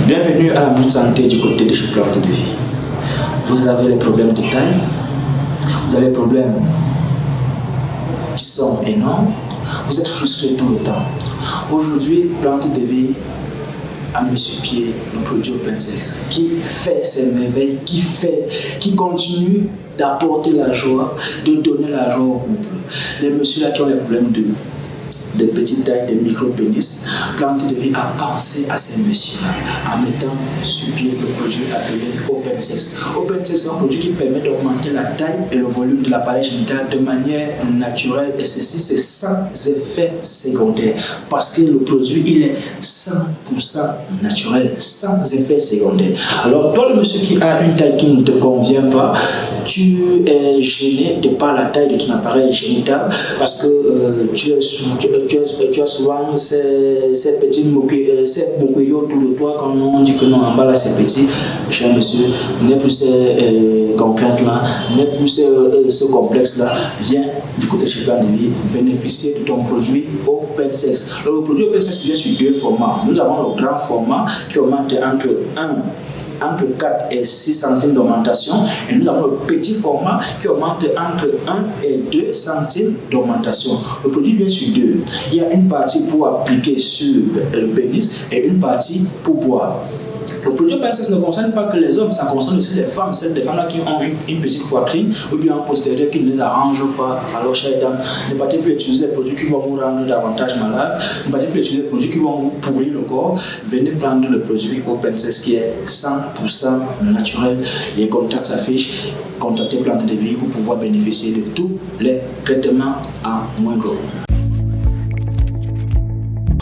Bienvenue à la Minute Santé du côté de chez Plante de Vie. Vous avez les problèmes de taille, vous avez les problèmes qui sont énormes, vous êtes frustré tout le temps. Aujourd'hui, Plante de Vie a mis sur pied le produit OpenSex qui fait ses merveilles, qui continue d'apporter la joie, de donner la joie au couple. Les messieurs là qui ont les problèmes de petite taille, de micro-pénis, Plante de Vie a pensé à ces messieurs-là en mettant sur pied le produit appelé OpenSex. OpenSex, c'est un produit qui permet d'augmenter la taille et le volume de l'appareil génital de manière naturelle, et ceci c'est sans effet secondaire parce que le produit il est 100% naturel, sans effet secondaire. Alors toi le monsieur qui a une taille qui ne te convient pas, tu es gêné de par la taille de ton appareil génital parce que tu as souvent ces petits moqueries autour de toi quand on dit que non, en bas là c'est petit. Cher monsieur, n'est plus ces complaintes là, n'est plus ce complexe là. Viens du côté de chez Plante de Vie bénéficier de ton produit OpenSex. Le produit OpenSex vient sur deux formats. Nous avons le grand format qui augmente entre 4 et 6 centimes d'augmentation, et nous avons le petit format qui augmente entre 1 et 2 centimes d'augmentation. Le produit vient sur deux. Il y a une partie pour appliquer sur le pénis et une partie pour boire. Le produit OpenSex ne concerne pas que les hommes, ça concerne aussi les femmes. Ces femmes-là qui ont une petite poitrine ou bien un postérieur qui ne les arrange pas. Alors, chères dames, ne partez plus utiliser des produits qui vont vous rendre davantage malade. Ne partez plus utiliser des produits qui vont vous pourrir le corps. Venez prendre le produit OpenSex qui est 100% naturel. Les contacts s'affichent. Contactez Plante de Vie pour pouvoir bénéficier de tous les traitements à moindre coût.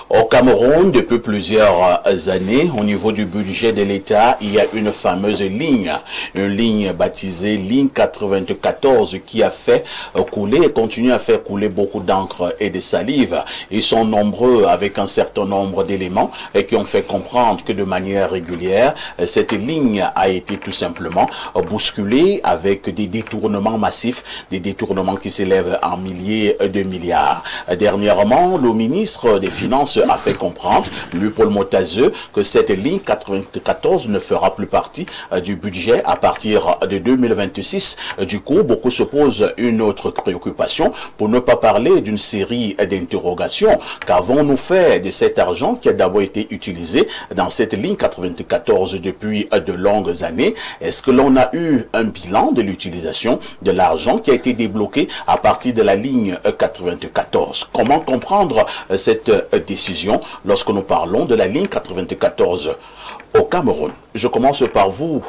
Au Cameroun, depuis plusieurs années, au niveau du budget de l'État, il y a une fameuse ligne, une ligne baptisée ligne 94 qui a fait couler et continue à faire couler beaucoup d'encre et de salive. Ils sont nombreux avec un certain nombre d'éléments et qui ont fait comprendre que de manière régulière, cette ligne a été tout simplement bousculée avec des détournements massifs, des détournements qui s'élèvent en milliers de milliards. Dernièrement, le ministre des Finances a fait comprendre, lui Paul Motazeux, que cette ligne 94 ne fera plus partie du budget à partir de 2026. Du coup, beaucoup se posent une autre préoccupation, pour ne pas parler d'une série d'interrogations. Qu'avons-nous fait de cet argent qui a d'abord été utilisé dans cette ligne 94 depuis de longues années? Est-ce que l'on a eu un bilan de l'utilisation de l'argent qui a été débloqué à partir de la ligne 94? Comment comprendre cette décision lorsque nous parlons de la ligne 94 au Cameroun? Je commence par vous,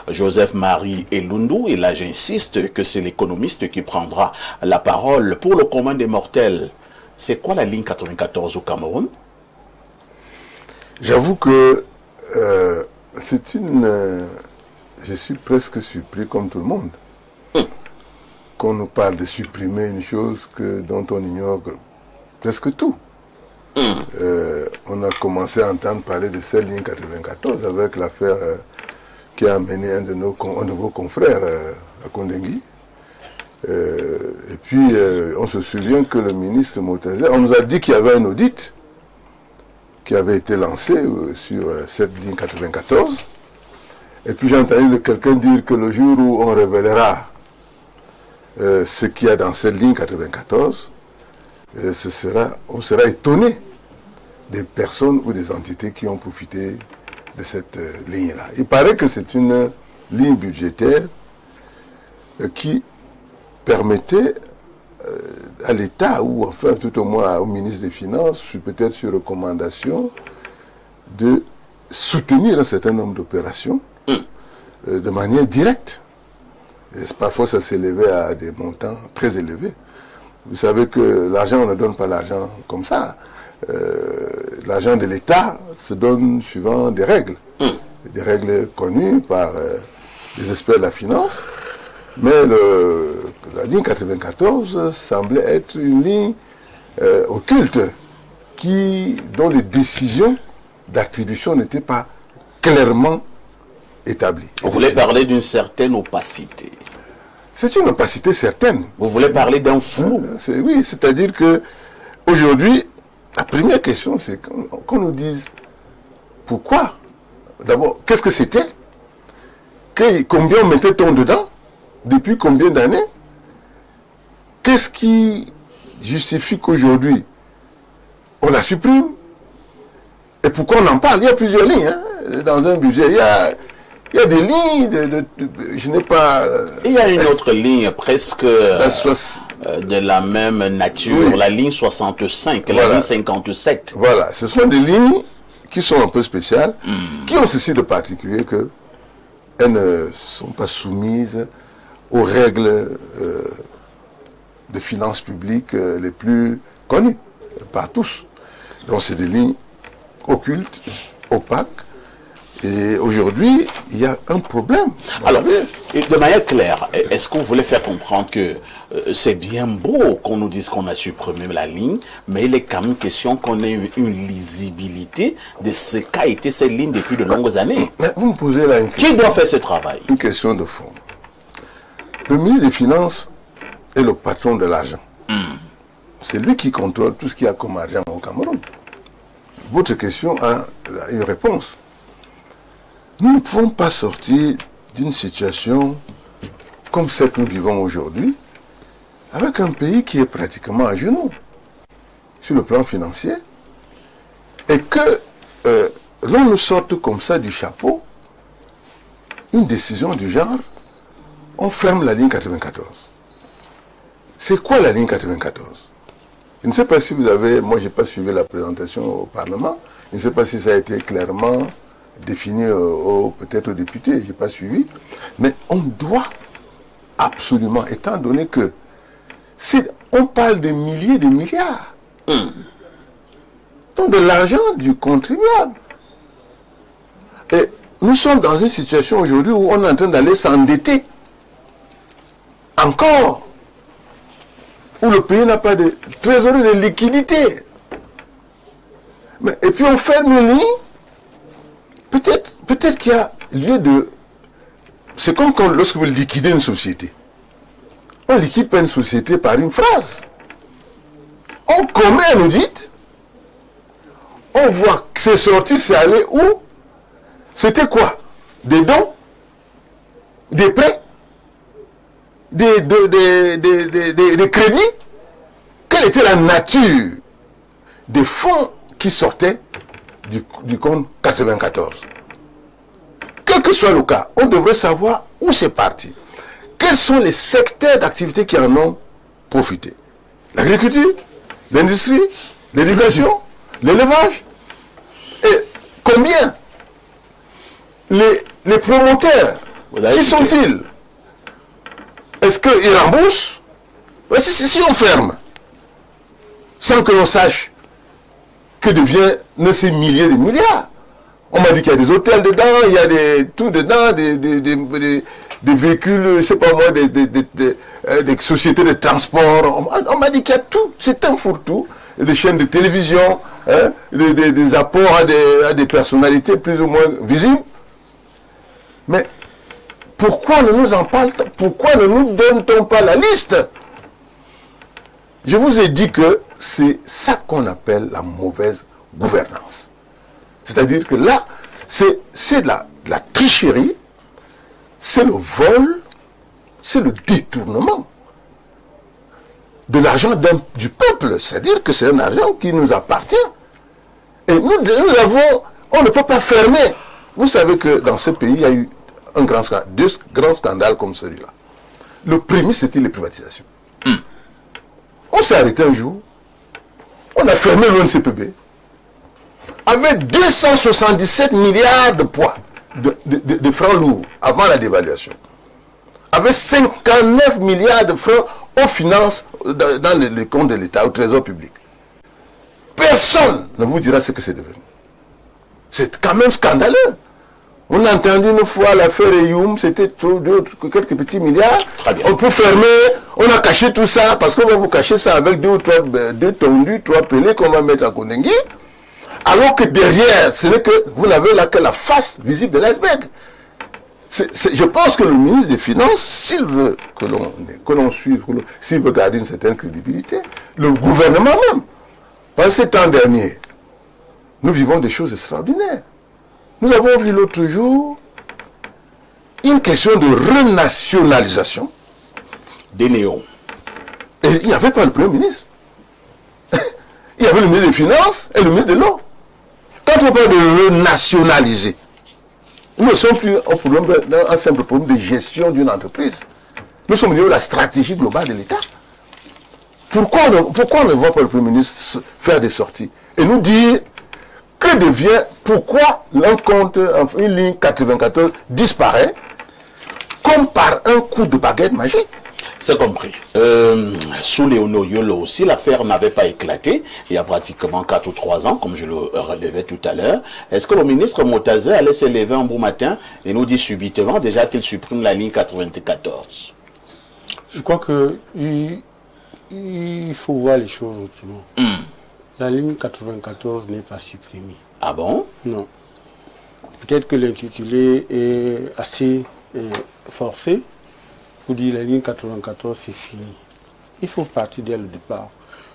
Joseph-Marie Elundu, et là j'insiste que c'est l'économiste qui prendra la parole. Pour le commun des mortels, c'est quoi la ligne 94 au Cameroun? J'avoue que c'est une... je suis presque surpris comme tout le monde. Qu'on nous parle de supprimer une chose dont on ignore presque tout. On a commencé à entendre parler de cette ligne 94 avec l'affaire qui a amené un de vos confrères à Kondengui. Et puis, on se souvient que le ministre Motazeux, on nous a dit qu'il y avait un audit qui avait été lancé sur cette ligne 94. Et puis, j'ai entendu quelqu'un dire que le jour où on révélera ce qu'il y a dans cette ligne 94, on sera étonné des personnes ou des entités qui ont profité de cette ligne-là. Il paraît que c'est une ligne budgétaire qui permettait à l'État, ou enfin tout au moins au ministre des Finances, peut-être sur recommandation, de soutenir un certain nombre d'opérations de manière directe. Et parfois ça s'élevait à des montants très élevés. Vous savez que l'argent, on ne donne pas l'argent comme ça. L'argent de l'État se donne suivant des règles. Des règles connues par les experts de la finance. Mais la ligne 94 semblait être une ligne occulte dont les décisions d'attribution n'étaient pas clairement établies. Vous voulez parler d'une certaine opacité? C'est une opacité certaine. Vous voulez parler d'un flou? Oui, c'est-à-dire que aujourd'hui, la première question, c'est qu'on nous dise pourquoi d'abord, qu'est-ce que c'était? Combien mettait-on dedans? Depuis combien d'années? Qu'est-ce qui justifie qu'aujourd'hui, on la supprime? Et pourquoi on en parle? Il y a plusieurs lignes. Hein? Dans un budget, il y a des lignes, je n'ai pas... Il y a une autre ligne presque de la même nature, oui. La ligne 65, voilà. La ligne 57. Voilà, ce sont des lignes qui sont un peu spéciales, qui ont ceci de particulier qu'elles ne sont pas soumises aux règles des finances publiques les plus connues par tous. Donc c'est des lignes occultes, opaques. Et aujourd'hui, il y a un problème. Alors, de manière claire, est-ce que vous voulez faire comprendre que c'est bien beau qu'on nous dise qu'on a supprimé la ligne, mais il est quand même question qu'on ait une lisibilité de ce qu'a été cette ligne depuis de longues années? Mais vous me posez là une question. Qui doit faire ce travail? Une question de fond. Le ministre des Finances est le patron de l'argent. C'est lui qui contrôle tout ce qu'il y a comme argent au Cameroun. Votre question a une réponse. Nous ne pouvons pas sortir d'une situation comme celle que nous vivons aujourd'hui, avec un pays qui est pratiquement à genoux sur le plan financier, et que l'on nous sorte comme ça du chapeau une décision du genre, on ferme la ligne 94. C'est quoi la ligne 94? Je ne sais pas si vous avez, moi je n'ai pas suivi la présentation au Parlement, je ne sais pas si ça a été clairement défini peut-être aux députés, je n'ai pas suivi, mais on doit absolument, étant donné que on parle de milliers de milliards, donc de l'argent du contribuable. Et nous sommes dans une situation aujourd'hui où on est en train d'aller s'endetter encore, où le pays n'a pas de trésorerie, de liquidité. Et puis on ferme une ligne. Peut-être qu'il y a lieu de... C'est comme quand, lorsque vous liquidez une société. On ne liquide pas une société par une phrase. On commet un audit. On voit que c'est sorti, c'est allé où? C'était quoi? Des dons? Des prêts? Des crédits? Quelle était la nature des fonds qui sortaient du compte 94? Quel que soit le cas, on devrait savoir où c'est parti. Quels sont les secteurs d'activité qui en ont profité? L'agriculture, l'industrie, l'éducation, l'élevage. Et combien? Les promoteurs, qui sont-ils? Est-ce qu'ils remboursent? Si on ferme, sans que l'on sache que deviennent ces milliers de milliards. On m'a dit qu'il y a des hôtels dedans, il y a tout dedans, des véhicules, je ne sais pas moi, des sociétés de transport. On m'a dit qu'il y a tout, c'est un fourre-tout. Des chaînes de télévision, hein, des apports à des personnalités plus ou moins visibles. Mais pourquoi ne nous en parle-t-on? Pourquoi ne nous donne-t-on pas la liste? Je vous ai dit que c'est ça qu'on appelle la mauvaise gouvernance. C'est-à-dire que là, c'est de la tricherie, c'est le vol, c'est le détournement de l'argent du peuple. C'est-à-dire que c'est un argent qui nous appartient. Et on ne peut pas fermer. Vous savez que dans ce pays, il y a eu deux grands scandales comme celui-là. Le premier, c'était les privatisations. On s'est arrêté un jour, on a fermé l'ONCPB, avec 277 milliards de poids, de francs lourds, avant la dévaluation. Avec 59 milliards de francs aux finances, dans les comptes de l'État, au trésor public. Personne ne vous dira ce que c'est devenu. C'est quand même scandaleux. On a entendu une fois l'affaire Eyoum, c'était quelques petits milliards. On peut fermer, on a caché tout ça, parce qu'on va vous cacher ça avec deux tondus, 3 pelés qu'on va mettre à Kondengi. Alors que derrière, ce n'est que vous n'avez là que la face visible de l'iceberg. Je pense que le ministre des Finances, s'il veut que l'on suive, s'il veut garder une certaine crédibilité, le gouvernement même, pendant ces temps derniers, nous vivons des choses extraordinaires. Nous avons vu l'autre jour une question de renationalisation. Des néons. Et il n'y avait pas le Premier ministre. Il y avait le ministre des Finances et le ministre de l'Eau. Quand on parle de renationaliser, nous ne sommes plus un simple problème de gestion d'une entreprise. Nous sommes au niveau de la stratégie globale de l'État. Pourquoi on ne voit pas le Premier ministre faire des sorties et nous dire que devient, pourquoi l'un compte, une ligne 94 disparaît comme par un coup de baguette magique? C'est compris. Sous Léono Yolo aussi, l'affaire n'avait pas éclaté il y a pratiquement 4 ou 3 ans, comme je le relevais tout à l'heure. Est-ce que le ministre Motazé allait se lever un bon matin et nous dit subitement déjà qu'il supprime la ligne 94? Je crois qu'il faut voir les choses autrement. La ligne 94 n'est pas supprimée. Ah bon? Non. Peut-être que l'intitulé est assez forcé. Pour dire la ligne 94 c'est fini. Il faut partir dès le départ.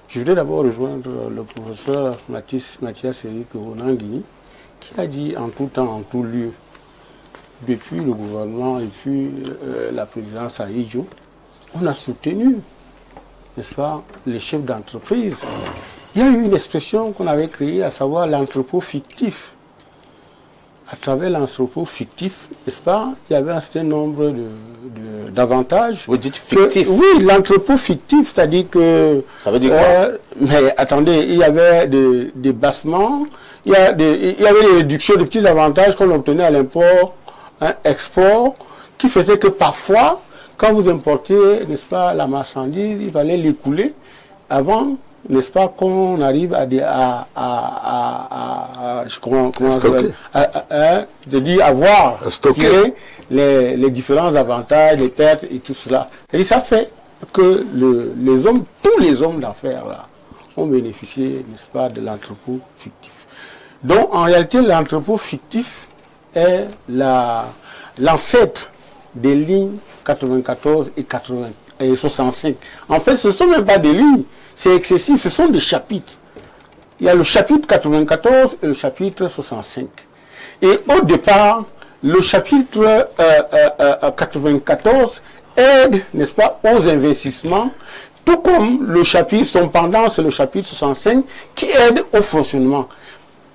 Je voudrais d'abord rejoindre le professeur Mathias Eric Ronandini qui a dit en tout temps, en tout lieu, depuis le gouvernement et puis la présidence à Ijo, on a soutenu, n'est-ce pas, les chefs d'entreprise. Il y a eu une expression qu'on avait créée, à savoir l'entrepôt fictif. À travers l'entrepôt fictif, n'est-ce pas, il y avait un certain nombre d'avantages. Vous dites fictif? Oui, l'entrepôt fictif, c'est-à-dire que... Ça veut dire quoi? Mais attendez, il y avait des bassements, il y avait des réductions de petits avantages qu'on obtenait à l'import, export, qui faisaient que parfois, quand vous importez, n'est-ce pas, la marchandise, il fallait l'écouler avant, n'est-ce pas, qu'on arrive tirer les différents avantages, les pertes et tout cela. Et ça fait que tous les hommes d'affaires là ont bénéficié, n'est-ce pas, de l'entrepôt fictif. Donc en réalité, l'entrepôt fictif est l'ancêtre des lignes 94 et 65. En fait, ce ne sont même pas des lignes, c'est excessif, ce sont des chapitres. Il y a le chapitre 94 et le chapitre 65. Et au départ, le chapitre 94 aide, n'est-ce pas, aux investissements, tout comme le chapitre, son pendant, c'est le chapitre 65, qui aide au fonctionnement.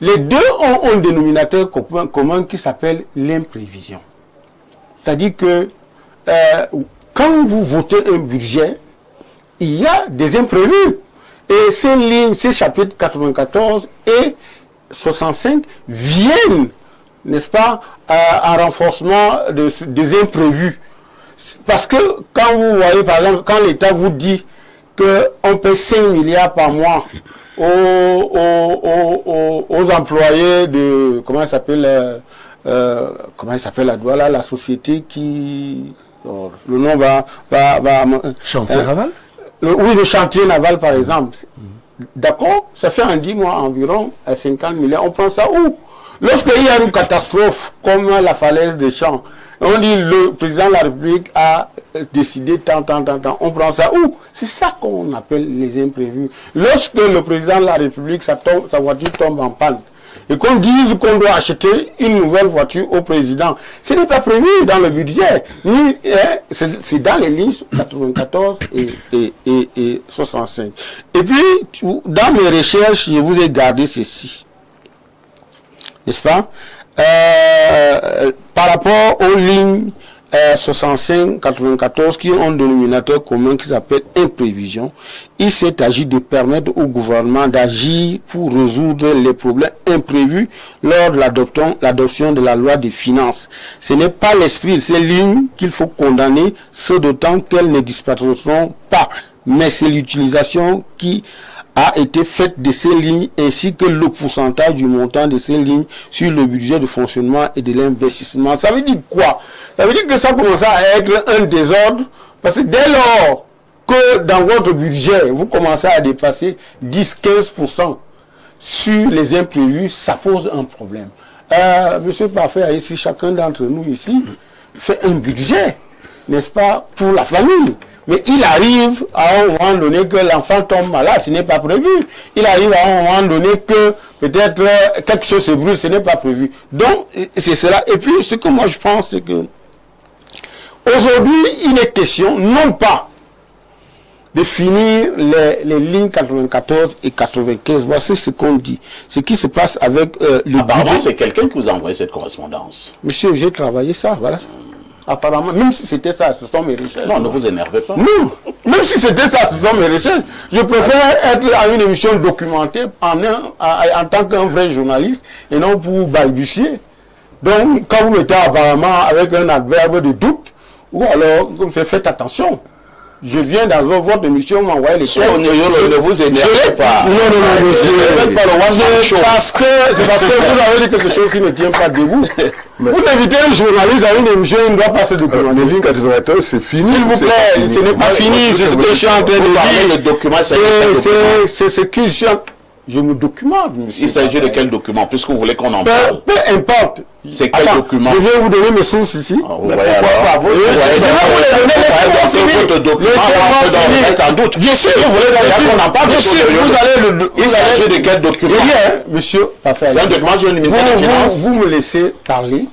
Les deux ont un dénominateur commun qui s'appelle l'imprévision. C'est-à-dire que quand vous votez un budget, il y a des imprévus. Et ces lignes, ces chapitres 94 et 65 viennent, n'est-ce pas, en renforcement des imprévus. Parce que quand vous voyez, par exemple, quand l'État vous dit qu'on paie 5 milliards par mois aux employés de, comment il s'appelle la douane, la société qui... le nom va Chantier naval? Oui, le chantier naval, par exemple. D'accord? Ça fait en 10 mois environ 50 milliards. On prend ça où? Lorsqu'il y a une catastrophe comme la falaise des Champs, on dit le président de la République a décidé tant. On prend ça où? C'est ça qu'on appelle les imprévus. Lorsque le président de la République, sa voiture tombe en panne, et qu'on dise qu'on doit acheter une nouvelle voiture au président, ce n'est pas prévu dans le budget, c'est dans les lignes 94 et 65. Et puis, dans mes recherches, je vous ai gardé ceci, n'est-ce pas, par rapport aux lignes 65-94 qui ont un dénominateur commun qui s'appelle imprévision. Il s'est agi de permettre au gouvernement d'agir pour résoudre les problèmes imprévus lors de l'adoption de la loi des finances. Ce n'est pas l'esprit de ces lignes qu'il faut condamner, ce d'autant qu'elles ne disparaîtront pas. Mais c'est l'utilisation qui a été faite de ces lignes ainsi que le pourcentage du montant de ces lignes sur le budget de fonctionnement et de l'investissement. Ça veut dire quoi? Ça veut dire que ça commence à être un désordre parce que dès lors que dans votre budget, vous commencez à dépasser 10-15% sur les imprévus, ça pose un problème. Monsieur Parfait, ici, chacun d'entre nous ici fait un budget. n'est-ce pas, pour la famille. Mais il arrive à un moment donné que l'enfant tombe malade, ce n'est pas prévu. Il arrive à un moment donné que peut-être quelque chose se brûle, ce n'est pas prévu. Donc, c'est cela. Et puis, ce que moi je pense, c'est que aujourd'hui, il est question, non pas de finir les lignes 94 et 95. Voici ce qu'on dit. Ce qui se passe avec le Apparemment, c'est quelqu'un qui vous a envoyé cette correspondance. Monsieur, j'ai travaillé ça, voilà. Apparemment, même si c'était ça, ce sont mes recherches. Non, ne vous énervez pas. Non, même si c'était ça, ce sont mes recherches. Je préfère être à une émission documentée en tant qu'un vrai journaliste et non pour balbutier. Donc, quand vous mettez apparemment avec un adverbe de doute, ou alors, faites attention. Je viens dans votre émission m'envoyer les textes. Ne vous énervez pas. Non, monsieur. Parce que vous avez dit quelque chose qui ne tient pas de vous. Vous invitez un journaliste à une émission, il ne doit pas se documenter. Les lignes 94, c'est fini. S'il vous plaît, ce n'est pas fini, c'est ce que je suis en train de dire. Le document, c'est ce que je me documente, monsieur. Il s'agit de quel document, puisque vous voulez qu'on en parle? Peu importe. C'est quel document? Je vais vous donner mes sources ici. Vous voyez alors. Bien sûr, vous voulez qu'on en parle. Il s'agit de quel document? Monsieur, c'est un document sur le ministère des Finances. Vous me laissez parler.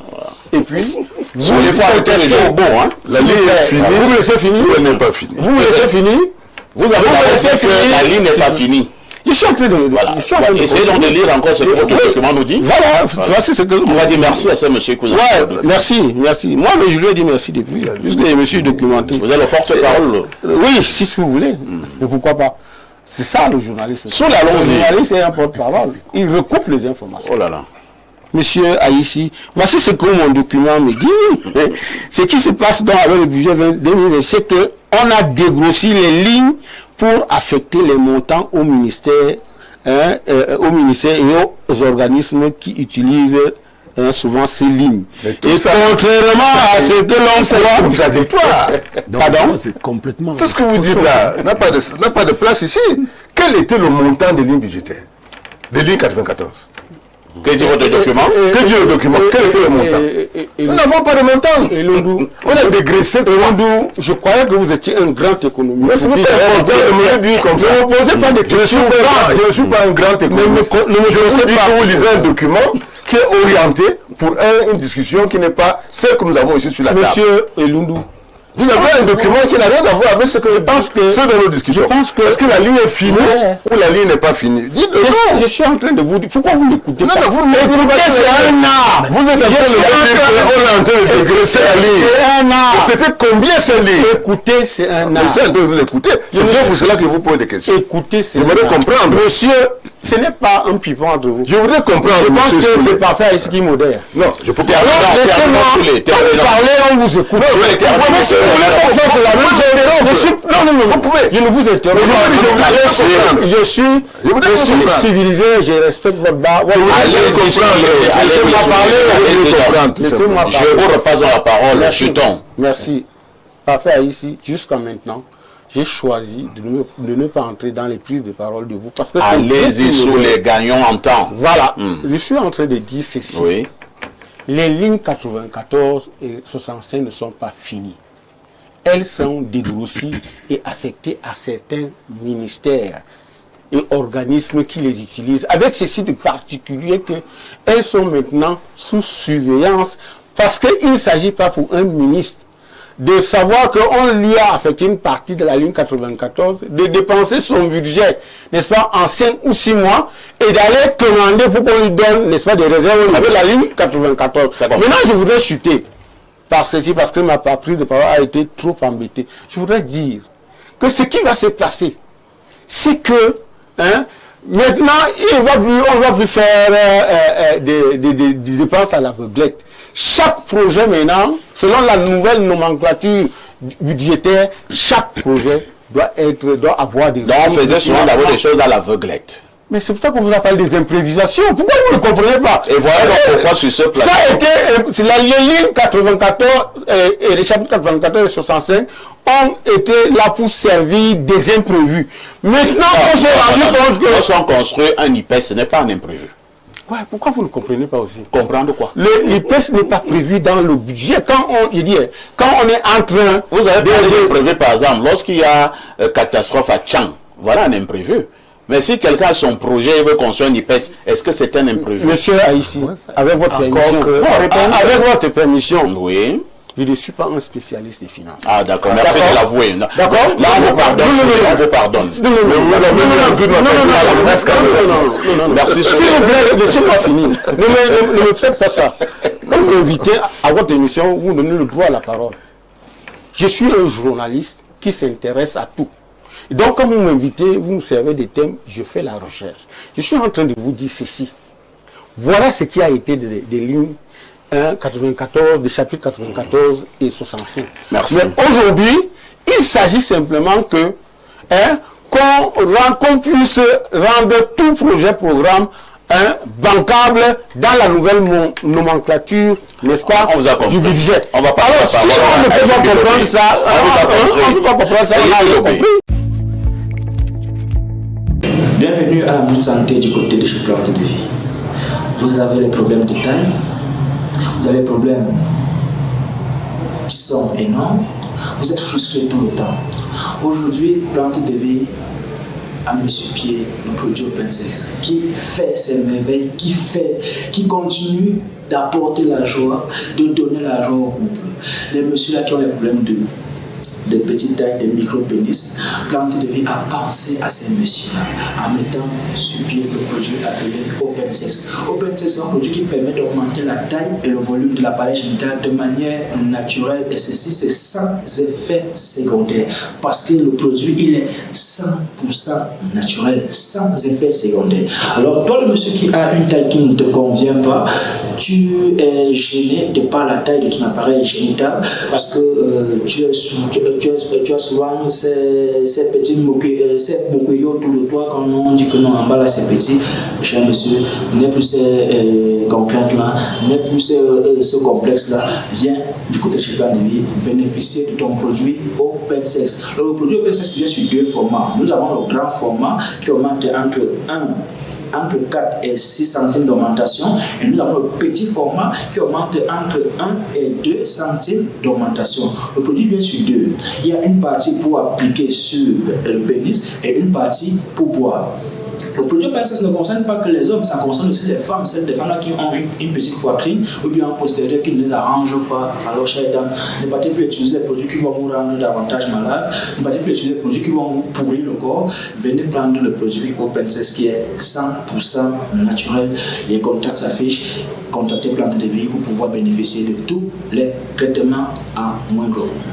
Et puis, vous les fois les jours bon, hein? La ligne est finie. Vous me laissez finir. Elle n'est pas finie. Vous me laissez finir. Vous avez laissé que la ligne n'est pas finie. Je suis en train de... Voilà. Essayez donc de lire encore ce que votre document nous dit. Voilà, voici ce que... On va dire merci à ce monsieur Cousin. Ouais, merci. Moi, mais je lui ai dit merci depuis, puisque je me suis documenté. Vous êtes le porte-parole. Oui, si vous voulez. Mais pourquoi pas? C'est ça le journaliste. Sous la Le journaliste est un porte-parole. Il recoupe les informations. Oh là là. Monsieur Aïssi, voici ce que mon document me dit. Ce qui se passe donc avec le budget 2020, c'est qu'on a dégrossi les lignes pour affecter les montants au ministère, et aux organismes qui utilisent souvent ces lignes. Et contrairement à ce que l'on croit, contradictoire. Pardon, c'est complètement... Tout ce que vous dites là n'a pas de place ici. Quel était le montant des lignes budgétaires? Des lignes 94. Que dit votre document? Que dit le document? Quel était le montant? Nous n'avons pas de montant. On a dégraissé. Je croyais que vous étiez un grand économiste. Mais ce n'est pas important de me dire comme ça. Ne me posez pas de questions. Je ne suis pas un grand économiste. Je vous dis que vous lisez un document qui est orienté pour une discussion qui n'est pas celle que nous avons ici sur la table. Monsieur Elundu, vous avez un document qui n'a rien à voir avec ce que je pense que c'est dans nos discussions. Est-ce que la ligne est finie ou la ligne n'est pas finie? Dites-le. Je suis en train de vous dire. Pourquoi vous n'écoutez pas? Non, vous ne m'écoutez pas. C'est un art. Vous êtes en train de dire qu'on est en train de dégraisser la ligne. C'est un art. C'était combien cette ligne? Écoutez, c'est un art. Je suis en train de vous écouter. C'est bien pour cela que vous posez des questions. Écoutez, c'est un art. Vous voulez comprendre? Monsieur, ce n'est pas un pipon entre vous. Je voudrais comprendre. Je pense que c'est parfait à Iski moderne. Non, je peux pas. Laissez-moi parler, on vous écoute. Si vous voulez pas faire, c'est la même chose. Non, vous pouvez. Je ne vous interromps pas. Je suis civilisé, je respecte votre bar. Laissez-moi parler. Laissez-moi parler. Je vous repasse la parole. Chuton. Merci. Parfait ici, jusqu'à maintenant. J'ai choisi de ne pas entrer dans les prises de parole de vous parce que allez-y sous les gagnants en temps. Voilà. Je suis en train de dire ceci. Oui. Les lignes 94 et 65 ne sont pas finies. Elles sont dégrossies et affectées à certains ministères et organismes qui les utilisent. Avec ceci de particulier qu'elles sont maintenant sous surveillance parce qu'il ne s'agit pas pour un ministre de savoir qu'on lui a affecté une partie de la ligne 94, de dépenser son budget, n'est-ce pas, en 5 ou 6 mois, et d'aller commander pour qu'on lui donne, n'est-ce pas, des réserves avec la ligne 94. Maintenant, je voudrais chuter par ceci, parce que ma prise de parole a été trop embêtée. Je voudrais dire que ce qui va se passer, c'est que, maintenant, on ne va plus faire des dépenses à l'aveuglette. Chaque projet maintenant, selon la nouvelle nomenclature budgétaire, chaque projet doit avoir des... Donc on faisait souvent d'abord des choses à l'aveuglette. Mais c'est pour ça qu'on vous appelle des improvisations. Pourquoi vous ne comprenez pas? Et voilà donc pourquoi sur ce plateau... Ça a été... Les lignes 94 et les chapitres 94 et 65 ont été là pour servir des imprévus. Maintenant, on s'est rendu compte que... Lorsqu'on construit un IPES, ce n'est pas un imprévu. Ouais, pourquoi vous ne comprenez pas aussi? Comprendre quoi? L'IPES n'est pas prévu dans le budget. Quand on est en train... Vous avez parlé d'imprévu, par exemple, lorsqu'il y a catastrophe à Tchang, voilà un imprévu. Mais si quelqu'un a son projet et veut construire un IPES, est-ce que c'est un imprévu? Monsieur Haïssi, avec votre permission, avec votre permission, oui. Je ne suis pas un spécialiste des finances. Ah d'accord, merci de l'avouer. D'accord. Là, on vous pardonne. On vous pardonne. Non. Merci. S'il vous plaît, laissez-moi finir. Ne me faites pas ça. Comme invité à votre émission, vous donnez le droit à la parole. Je suis un journaliste qui s'intéresse à tout. Donc, quand vous m'invitez, vous me servez des thèmes, je fais la recherche. Je suis en train de vous dire ceci. Voilà ce qui a été des lignes 94, des chapitres 94 et 65. Merci. Mais aujourd'hui, il s'agit simplement que qu'on puisse rendre tout projet, programme bancable dans la nouvelle nomenclature, n'est-ce pas, on vous a compris. Du budget. On va pas. Alors, si on ne peut pas comprendre ça, on ne peut pas comprendre ça, on a compris. Bienvenue à la Minute Santé du côté de chez Plante de Vie. Vous avez les problèmes de taille, vous avez les problèmes qui sont énormes, vous êtes frustré tout le temps. Aujourd'hui, Plante de Vie a mis sur pied le produit OpenSex qui fait ses merveilles, qui continue d'apporter la joie, de donner la joie au couple. Les messieurs là qui ont les problèmes de petite taille, de micro-pénis, Plante de Vie a pensé à ces messieurs-là en mettant sur pied le produit appelé OpenSex. OpenSex, c'est un produit qui permet d'augmenter la taille et le volume de l'appareil génital de manière naturelle, et ceci c'est sans effet secondaire parce que le produit il est 100% naturel, sans effet secondaire. Alors toi le monsieur qui a une taille qui ne te convient pas, tu es gêné de par la taille de ton appareil génital parce que tu as souvent ces petits moqueries autour de toi quand on dit que non, en bas là c'est petit. Cher monsieur, n'est plus ces contraintes là, n'est plus ce complexe là. Viens du côté de chez Plante de Vie bénéficier de ton produit OpenSex. Le produit OpenSex vient sur deux formats. Nous avons le grand format qui augmente entre 4 et 6 centimes d'augmentation, et nous avons le petit format qui augmente entre 1 et 2 centimes d'augmentation. Le produit vient sur deux. Il y a une partie pour appliquer sur le pénis et une partie pour boire. Le produit OpenSex ne concerne pas que les hommes, ça concerne aussi les femmes, celles des femmes-là qui ont une petite poitrine ou bien un postérieur qui ne les arrange pas. Alors, chers dames, ne partez plus utiliser des produits qui vont vous rendre davantage malade, ne partez plus utiliser des produits qui vont vous pourrir le corps. Venez prendre le produit OpenSex qui est 100% naturel. Les contacts s'affichent. Contactez Plante de Vie pour pouvoir bénéficier de tous les traitements à moindre coût.